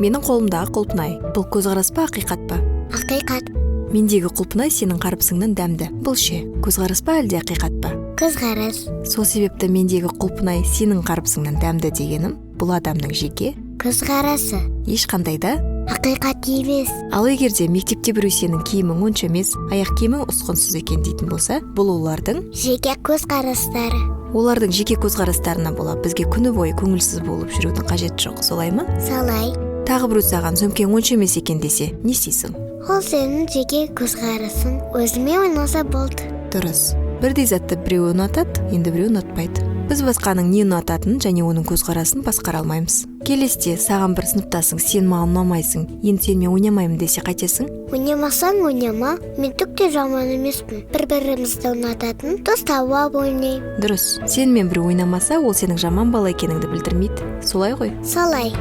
Менің қолымдағы құлпынай. Бұл көзқарас па, ақиқат па? Ақиқат. Мендегі құлпынай сенің қарыпсыңнан дәмді. Бұл ше, көзқарас па әлде ақиқат па? Көзқарас. Сол себепті мендегі құлпынай сенің қарыпсыңнан дәмді дегенім, бұл адамның жеке Көзқарасы. ешқандай да Ақиқат емес. Ал егерде мектепте біреу сенің киімің онша емес, аяқ киімің ұсқынсыз екен дейтін болса, бұл олардың Жеке көзқарастары. олардың жеке көзқарастарына бола бізге күні бойы көңілсіз болып жүрудің қажеті жоқ, солай ма? Солай. Тағы біреу саған сөмкең онша емес екен десе, не істейсің? Ол сенің жеке көзқарасың. Өзіме ойнаса болды. Дұрыс. Бірдей затты біреу ұнатады, енді біреу ұнатпайды. Біз басқаның не ұнататынын және оның көзқарасын басқара алмаймыз. Келесте саған бір сыныптасың, сен маған ұнамайсың, енді сен мен ойнамаймын десе қайтесің? Ойнамасаң ойнама, мен түк те жаман емеспін. Бір-бірімізді ұнататын дос тауып ойнайық. Дұрыс. Сен мен біреу ойнамаса, ол сенің жаман бала екеніңді білдірмейді. Солай ғой? Солай.